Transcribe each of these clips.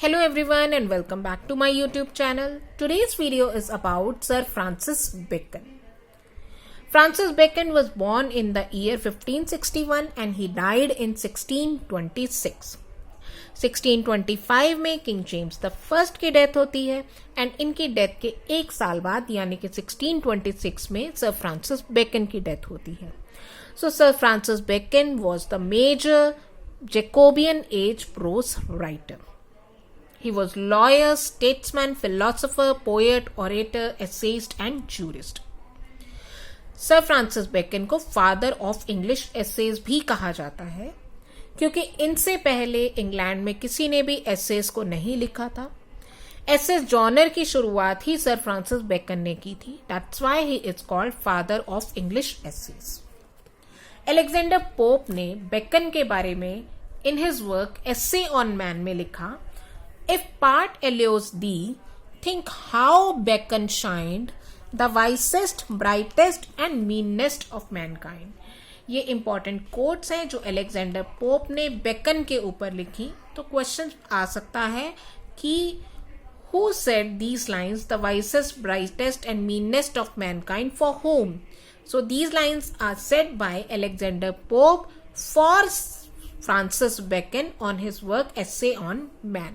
Hello everyone and welcome back to my YouTube channel. Today's video is about Sir Francis Bacon. Francis Bacon was born in the year 1561 and he died in 1626. 1625 में king James the first की death होती है and इनकी death के एक साल बाद यानी कि 1626 में सर फ्रांसिस बेकन की डेथ होती है. So sir Francis Bacon was the major Jacobean age prose writer. He was lawyer, statesman, philosopher, poet, orator, essayist and jurist. Sir Francis Bacon को फादर ऑफ इंग्लिश एसेज भी कहा जाता है क्योंकि इनसे पहले इंग्लैंड में किसी ने भी एसेज को नहीं लिखा था. एसेज जॉनर की शुरुआत ही सर फ्रांसिस बेकन ने की थी. That's why he is called father of English essays. Alexander Pope ने बेकन के बारे में in his work essay on man में लिखा, if part allure thee think how Bacon shined the wisest brightest and meanest of mankind. ये important quotes हैं जो Alexander Pope ने बेकन के ऊपर लिखी. तो क्वेश्चन आ सकता है कि who said these lines the wisest brightest and meanest of Mankind for whom? So these lines are said by Alexander Pope for Francis Bacon on his work Essay on Man.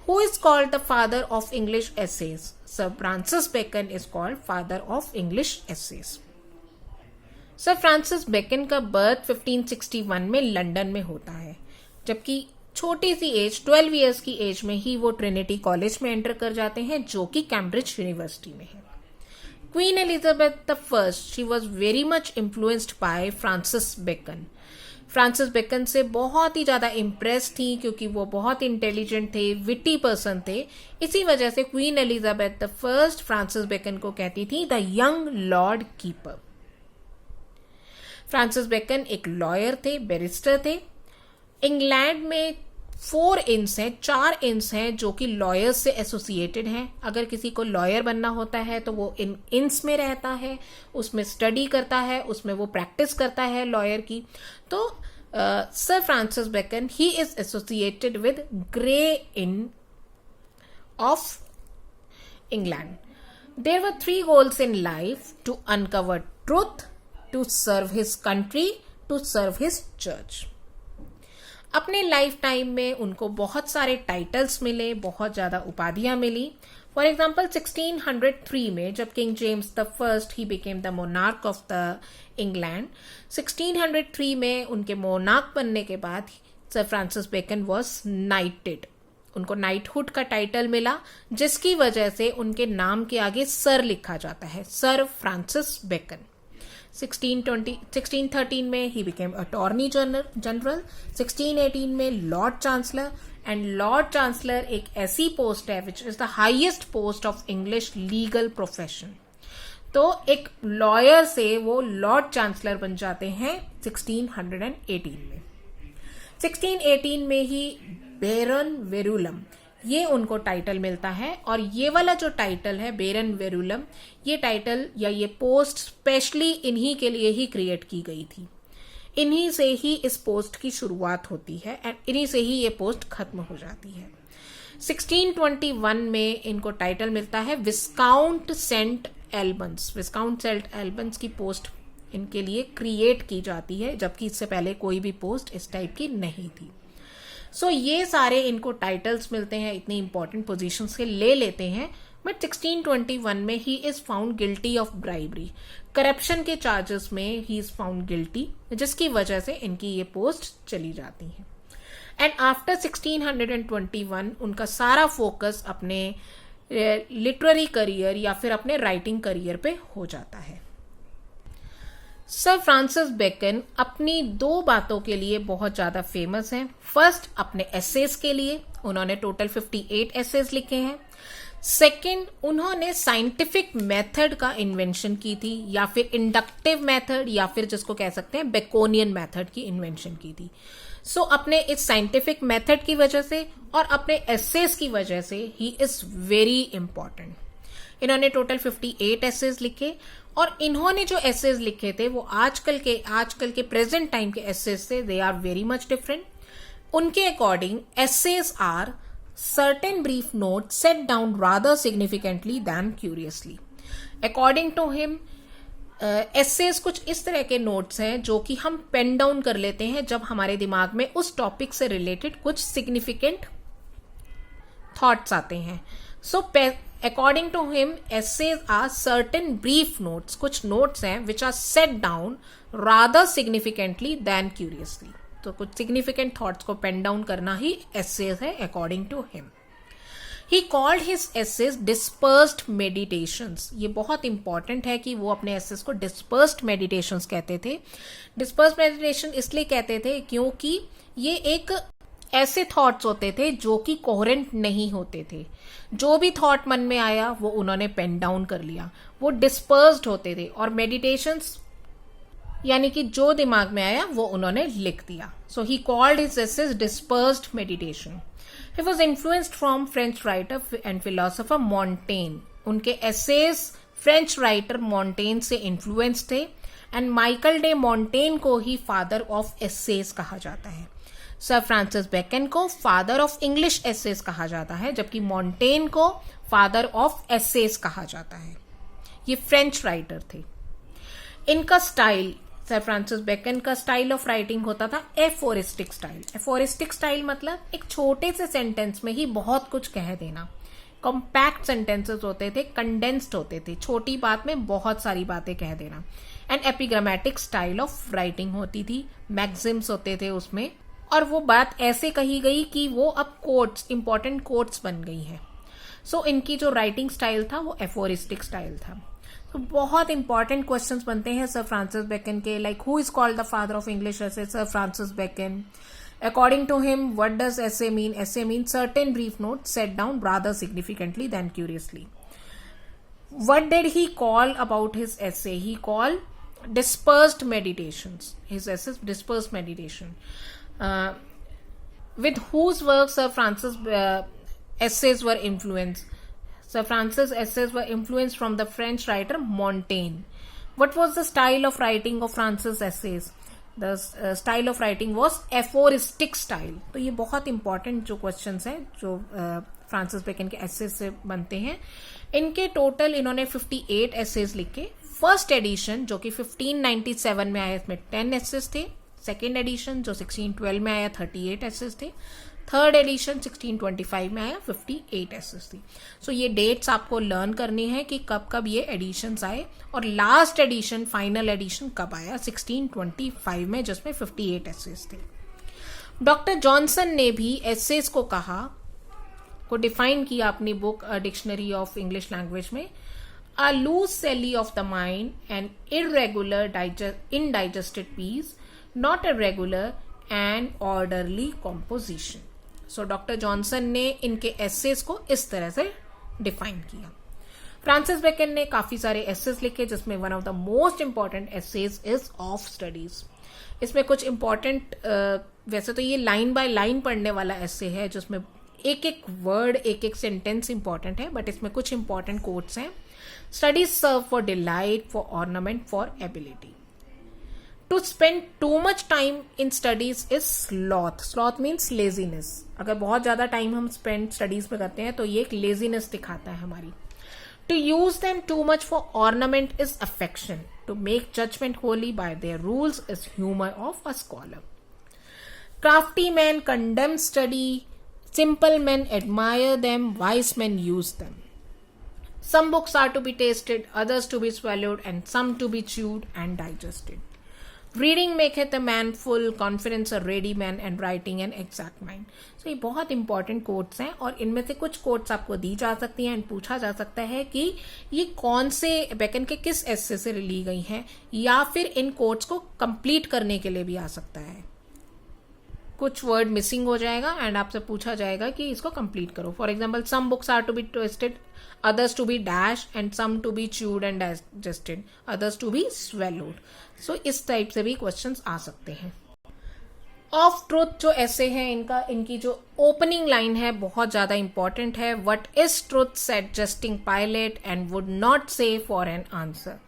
Who is called the father of English essays? Sir Francis Bacon is called father of English essays. Sir Francis Bacon का birth 1561 में London में होता है, जबकि छोटी सी as 12 years की as में ही वो ट्रिनिटी कॉलेज में एंटर कर जाते हैं जो कि कैम्ब्रिज यूनिवर्सिटी में है. Queen Elizabeth I, she was very much influenced by Francis Bacon. Francis Bacon से बहुत ही ज़्यादा इम्प्रेस थी क्योंकि वो बहुत इंटेलिजेंट थे, विटी पर्सन थे. इसी वजह से queen Elizabeth I Francis Bacon को कहती थी the young lord keeper. Francis Bacon एक लॉयर थे, बैरिस्टर थे. इंग्लैंड में 4 इंस हैं, 4 इंस हैं जो कि लॉयर्स से एसोसिएटेड हैं. अगर किसी को लॉयर बनना होता है तो वो इन इंस में रहता है, उसमें स्टडी करता है, उसमें वो प्रैक्टिस करता है लॉयर की. तो sir Francis Bacon he is associated with Gray inn of England. There were 3 goals in life: to uncover truth, to serve his country, to serve his church. अपने लाइफ टाइम में उनको बहुत सारे titles मिले, बहुत ज़्यादा उपाधियां मिली. फॉर एग्जाम्पल 1603 में जब king James the first he became the monarch of the England, 1603 में उनके मोनार्क बनने के बाद sir Francis Bacon was knighted. उनको नाइटहुड का टाइटल मिला जिसकी वजह से उनके नाम के आगे सर लिखा जाता है, सर फ्रांसिस बेकन. 1613 में ही बिकेम अटॉर्नी जनरल. 1618 में Lord chancellor. And Lord chancellor एक ऐसी पोस्ट है which is the highest post of English legal profession. तो एक लॉयर से वो लॉर्ड चांसलर बन जाते हैं 1618 में. 1618 में ही बेरन वेरुलम ये उनको टाइटल मिलता है. और ये वाला जो टाइटल है बेरन वेरुलम, ये टाइटल या ये पोस्ट स्पेशली इन्हीं के लिए ही क्रिएट की गई थी. इन्हीं से ही इस पोस्ट की शुरुआत होती है एंड इन्हीं से ही ये पोस्ट खत्म हो जाती है. 1621 में इनको टाइटल मिलता है विस्काउंट सेंट एल्बन्स. विस्काउंट सेंट एल्बन्स की पोस्ट इनके लिए क्रिएट की जाती है, जबकि इससे पहले कोई भी पोस्ट इस टाइप की नहीं थी. सो ये सारे इनको टाइटल्स मिलते हैं, इतनी इंपॉर्टेंट पोजीशंस के ले लेते हैं. बट 1621 में he is found guilty of bribery. Corruption के चार्जेस में ही इज फाउंड गिल्टी, जिसकी वजह से इनकी ये पोस्ट चली जाती है. एंड आफ्टर 1621 उनका सारा फोकस अपने लिटरेरी करियर या फिर अपने राइटिंग करियर पे हो जाता है. सर फ्रांसिस बेकन अपनी 2 बातों के लिए बहुत ज़्यादा फेमस हैं. फर्स्ट अपने एसेज के लिए, उन्होंने टोटल 58 एसेज लिखे हैं. सेकंड, उन्होंने साइंटिफिक मेथड का इन्वेंशन की थी या फिर इंडक्टिव मेथड या फिर जिसको कह सकते हैं बेकोनियन मेथड की इन्वेंशन की थी. सो अपने इस साइंटिफिक मेथड की वजह से और अपने एसेज की वजह से ही इज वेरी इंपॉर्टेंट. इन्होंने टोटल 58 एसेज लिखे और इन्होंने जो एसेज लिखे थे वो आजकल के प्रेजेंट टाइम के एसेज से they are very much different. उनके according essays are certain brief notes set down rather significantly than curiously. According to him, essays कुछ इस तरह के नोट्स हैं जो कि हम पेन डाउन कर लेते हैं जब हमारे दिमाग में उस टॉपिक से रिलेटेड कुछ सिग्निफिकेंट थॉट्स आते हैं. So according to him essays are certain brief notes, कुछ नोट्स हैं which are set down rather significantly than curiously. तो कुछ सिग्निफिकेंट थॉट्स को पेन डाउन करना ही एसेज है according to him. He called his essays dispersed meditations. ये बहुत इंपॉर्टेंट है कि वो अपने essays को dispersed meditations कहते थे. Dispersed meditation इसलिए कहते थे क्योंकि ये एक ऐसे थॉट्स होते थे जो कि कोहेरेंट नहीं होते थे. जो भी थॉट मन में आया वो उन्होंने पेन डाउन कर लिया, वो डिस्पर्स्ड होते थे. और मेडिटेशंस यानी कि जो दिमाग में आया वो उन्होंने लिख दिया. So he called his essays dispersed meditation. He was influenced from French writer and philosopher Montaigne. उनके एसेज फ्रेंच राइटर मॉन्टेन से इन्फ्लुएंस थे. एंड माइकल डे मॉन्टेन को ही फादर ऑफ एसेज कहा जाता है. सर फ्रांसिस बेकन को फादर ऑफ इंग्लिश एसेज कहा जाता है, जबकि मॉन्टेन को फादर ऑफ एसेज कहा जाता है. ये फ्रेंच राइटर थे. इनका स्टाइल, सर फ्रांसिस बेकन का स्टाइल ऑफ राइटिंग होता था एफोरिस्टिक स्टाइल. एफोरिस्टिक स्टाइल मतलब एक छोटे से सेंटेंस में ही बहुत कुछ कह देना. कॉम्पैक्ट सेंटेंसेस होते थे, कंडेंस्ड होते थे, छोटी बात में बहुत सारी बातें कह देना. एंड एपिग्रामेटिक स्टाइल ऑफ राइटिंग होती थी, मैक्सिम्स होते थे उसमें, और वो बात ऐसे कही गई कि वो अब कोट्स, इंपॉर्टेंट कोट्स बन गई है. सो इनकी जो राइटिंग स्टाइल था वो एफोरिस्टिक स्टाइल था. तो बहुत इंपॉर्टेंट क्वेश्चंस बनते हैं सर फ्रांसिस बेकन के, like who is called the father of English essay? Sir Francis Bacon. According to him what does essay mean? Essay mean certain brief note set down rather significantly than curiously. What did he call about his essay? He call dispersed meditations. His essays dispersed meditation. With whose works Sir Francis essays were influenced? Sir Francis essays were influenced from the French writer Montaigne. What was the style of writing of Francis essays? The style of writing was aphoristic style. तो ये बहुत important जो questions हैं जो Francis Bacon के essays से बनते हैं. इनके टोटल इन्होंने 58 essays लिखे. फर्स्ट एडिशन जो कि 1597 में आया, इसमें 10 एसेज थे. सेकेंड एडिशन जो 1612 में आया 38 एसेज थे. थर्ड एडिशन 1625 में आया 58 एसेज थी. सो ये डेट्स आपको लर्न करनी है कि कब कब ये एडिशंस आए, और लास्ट एडिशन फाइनल एडिशन कब आया 1625 में, जिसमें 58 एसेज थे. डॉक्टर जॉनसन ने भी एसेज को कहा, को डिफाइन किया अपनी book dictionary of English language में, a loose celly of the mind, an irregular indigested piece, not a regular and orderly composition. So doctor Johnson ने इनके एसेज को इस तरह से डिफाइन किया. फ्रांसिस बेकन ने काफी सारे एसेज लिखे, जिसमें one of the most important essays is of studies. इसमें कुछ इंपॉर्टेंट, वैसे तो ये लाइन बाय लाइन पढ़ने वाला एसे है जिसमें एक एक वर्ड, एक एक सेंटेंस इंपॉर्टेंट है, बट इसमें कुछ इंपॉर्टेंट कोट्स हैं. Studies serve for delight, for ornament, for ability. To spend too much time in studies is sloth. Sloth means laziness. अगर बहुत ज़्यादा टाइम हम स्पेंड स्टडीज में करते हैं तो ये एक लेजीनेस दिखाता है हमारी. To use them too much for ornament is affection. To make judgment holy by their rules is humor of a scholar. Crafty men condemn study. Simple men admire them. Wise men use them. Some books are to be tasted, others to be swallowed, and some to be chewed and digested. Reading maketh a man full, confidence a ready man, and writing an exact mind. So ये बहुत important quotes हैं, और इनमें से कुछ quotes आपको दी जा सकती हैं एंड पूछा जा सकता है कि ये कौन से बेकन के किस एसे से ली गई हैं, या फिर इन कोट्स को कंप्लीट करने के लिए भी आ सकता है. कुछ वर्ड मिसिंग हो जाएगा एंड आपसे पूछा जाएगा कि इसको कंप्लीट करो. For example, some books are to be tested, others to be dashed, and some to be chewed and digested, others to be swallowed. So इस टाइप से भी क्वेश्चंस आ सकते हैं. ऑफ ट्रूथ जो ऐसे है इनकी जो ओपनिंग लाइन है बहुत ज्यादा इंपॉर्टेंट है. What is truth said jesting Pilate and would not say for an answer.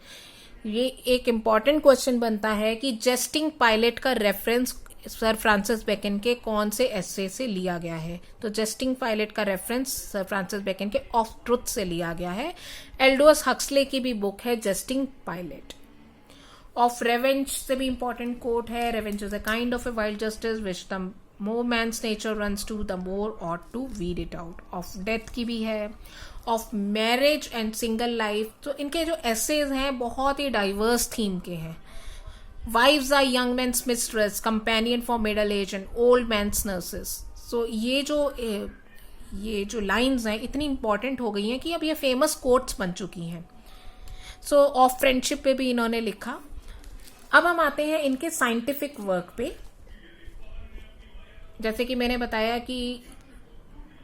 ये एक इंपॉर्टेंट क्वेश्चन बनता है कि जस्टिंग पायलट का रेफरेंस सर फ्रांसिस बेकन के कौन से एसे से लिया गया है। तो जस्टिन पायलट का रेफरेंस सर फ्रांसिस बेकन के ऑफ ट्रुथ से लिया गया है। एल्डोस हक्सले की भी बुक है जस्टिन पायलट। ऑफ रेवेंज से भी इंपॉर्टेंट कोट है, revenge is a kind of a wild justice which the more man's nature runs to the more ought to weed it out. Of death की भी है। Of marriage and single life, तो इनके जो essays हैं बहुत ही diverse theme के हैं। Wives are young men's mistress, companion for middle age and old men's nurses. So ये जो लाइन्स हैं इतनी इंपॉर्टेंट हो गई हैं कि अब ये फेमस कोट्स बन चुकी हैं। सो ऑफ फ्रेंडशिप पे भी इन्होंने लिखा। अब हम आते हैं इनके साइंटिफिक वर्क पे। जैसे कि मैंने बताया कि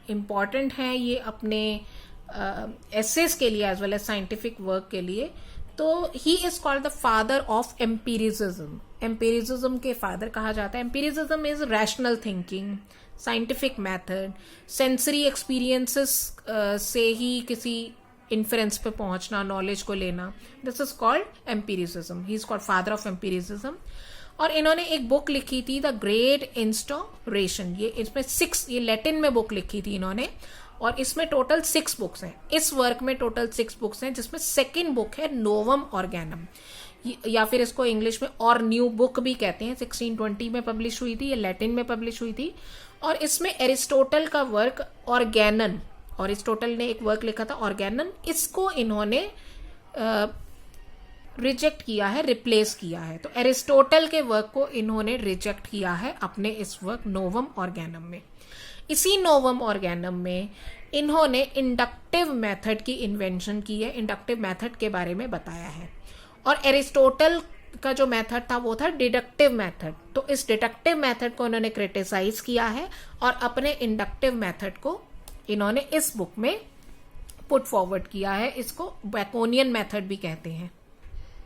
इम्पॉर्टेंट है ये अपने एसेस के लिए as well as scientific work के लिए। तो he is called the father of empiricism. Empiricism के फादर कहा जाता है। Empiricism is rational thinking, scientific method, sensory experiences से ही किसी इन्फ्रेंस पे पहुंचना, नॉलेज को लेना। This is called empiricism. He is called father of empiricism. और इन्होंने एक बुक लिखी थी द ग्रेट इंस्टॉरेशन। ये इसमें 6, ये लैटिन में बुक लिखी थी इन्होंने, और इसमें टोटल 6 बुक्स हैं। इस वर्क में टोटल 6 बुक्स हैं, जिसमें सेकेंड बुक है नोवम ऑर्गेनम, या फिर इसको इंग्लिश में और न्यू बुक भी कहते हैं। 1620 में पब्लिश हुई थी, ये लैटिन में पब्लिश हुई थी। और इसमें एरिस्टोटल का वर्क ऑर्गेनन, और एरिस्टोटल ने एक वर्क लिखा था ऑर्गेनन, इसको इन्होंने रिजेक्ट किया है, रिप्लेस किया है। तो एरिस्टोटल के वर्क को इन्होंने रिजेक्ट किया है अपने इस वर्क नोवम ऑर्गेनम में। इसी नोवम ऑर्गेनम में इन्होंने इंडक्टिव मेथड की इन्वेंशन की है, इंडक्टिव मेथड के बारे में बताया है। और एरिस्टोटल का जो मेथड था वो था डिडक्टिव मेथड। तो इस डिडक्टिव मेथड को इन्होंने क्रिटिसाइज किया है और अपने इंडक्टिव मेथड को इन्होंने इस बुक में पुट फॉरवर्ड किया है। इसको बेकोनियन मेथड भी कहते हैं।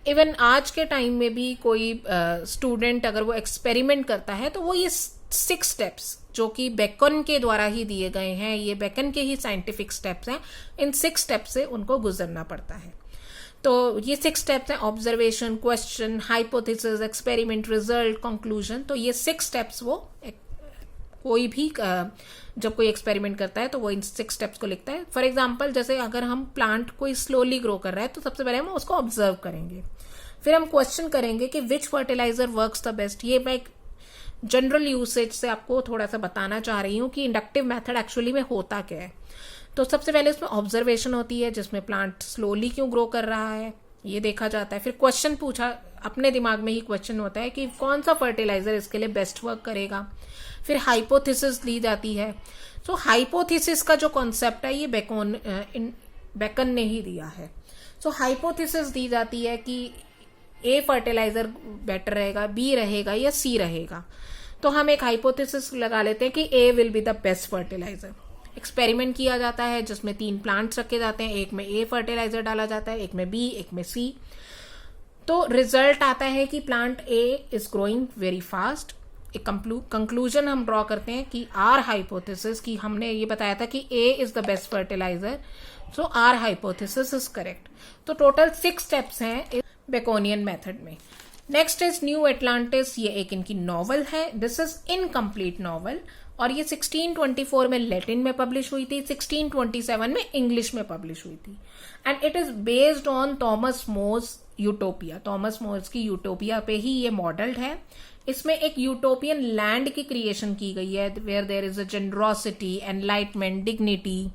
इवन आज के टाइम में भी कोई स्टूडेंट अगर वो एक्सपेरिमेंट करता है तो वो ये 6 स्टेप्स जो कि बेकन के द्वारा ही दिए गए हैं, ये बेकन के ही साइंटिफिक स्टेप्स हैं, इन 6 स्टेप्स से उनको गुजरना पड़ता है। तो ये 6 स्टेप्स हैं, observation, question, hypothesis, experiment, result, conclusion. तो ये 6 स्टेप्स वो कोई भी जब कोई एक्सपेरिमेंट करता है तो वो इन 6 स्टेप्स को लिखता है। फॉर एग्जाम्पल, जैसे अगर हम प्लांट कोई स्लोली ग्रो कर रहा है तो सबसे पहले हम उसको ऑब्जर्व करेंगे, फिर हम क्वेश्चन करेंगे कि विच फर्टिलाइजर वर्क्स द बेस्ट। ये मैं एक जनरल यूसेज से आपको थोड़ा सा बताना चाह रही हूँ कि इंडक्टिव मेथड एक्चुअली में होता क्या है। तो सबसे पहले उसमें ऑब्जर्वेशन होती है, जिसमें प्लांट स्लोली क्यों ग्रो कर रहा है ये देखा जाता है। फिर क्वेश्चन पूछा, अपने दिमाग में ही क्वेश्चन होता है कि कौन सा फर्टिलाइजर इसके लिए बेस्ट वर्क करेगा। फिर हाइपोथेसिस दी जाती है। तो हाइपोथेसिस का जो कॉन्सेप्ट है ये बेकन ने ही दिया है। सो हाइपोथेसिस दी जाती है कि ए फर्टिलाइजर बेटर रहेगा, बी रहेगा या सी रहेगा। तो हम एक हाइपोथेसिस लगा लेते हैं कि A will be the best fertilizer. Experiment किया जाता है जिसमें 3 प्लांट्स रखे जाते हैं, एक में ए फर्टिलाइजर डाला जाता है, एक में बी, एक में सी। तो रिजल्ट आता है कि plant A is growing very fast. एक कंक्लूजन हम ड्रॉ करते हैं कि आर हाइपोथेसिस, कि हमने ये बताया था कि A is the best fertilizer, so our hypothesis is correct. तो टोटल 6 स्टेप्स हैं बेकोनियन मेथड में। Next is new Atlantis. ये एक इनकी नॉवल है। दिस इज इनकम्प्लीट नॉवल, और ये 1624 में लैटिन में पब्लिश हुई थी, 1627 में इंग्लिश में पब्लिश हुई थी। And it is based on Thomas More's utopia. Thomas More's की यूटोपिया पे ही ये मॉडल्ड है। इसमें एक यूटोपियन लैंड की क्रिएशन की गई है, where there is a generosity, enlightenment, dignity,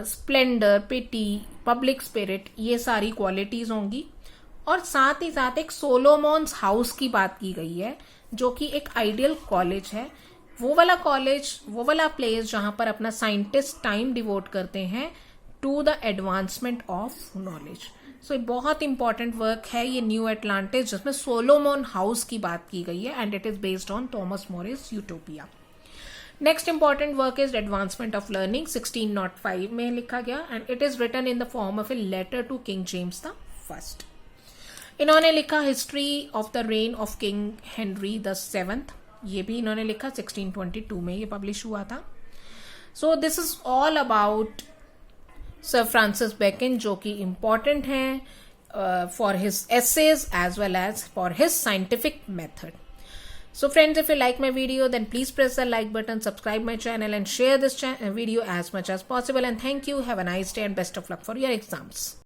splendour, pity, public spirit, ये सारी क्वालिटीज होंगी। और साथ ही साथ एक सोलोमॉन्स हाउस की बात की गई है, जो कि एक आइडियल कॉलेज है। वो वाला कॉलेज, वो वाला प्लेस जहां पर अपना साइंटिस्ट टाइम डिवोट करते हैं to the advancement of knowledge. So बहुत इंपॉर्टेंट वर्क है ये न्यू एटलांटिस, जिसमें सोलोमॉन हाउस की बात की गई है, and it is based on Thomas Morris utopia. Next important work is advancement of learning, 1605 में लिखा गया, and it is written in the form of a letter to king James the first. इन्होंने लिखा history of the reign of king Henry the 7th, ये भी इन्होंने लिखा 1622 में ये पब्लिश हुआ था। So this is all about sir Francis Bacon, जो कि इम्पॉर्टेंट हैं for his essays as well as for his scientific method. So friends, if you like my video, then please press the like button, subscribe my channel and share this video as much as possible. And thank you. Have a nice day and best of luck for your exams.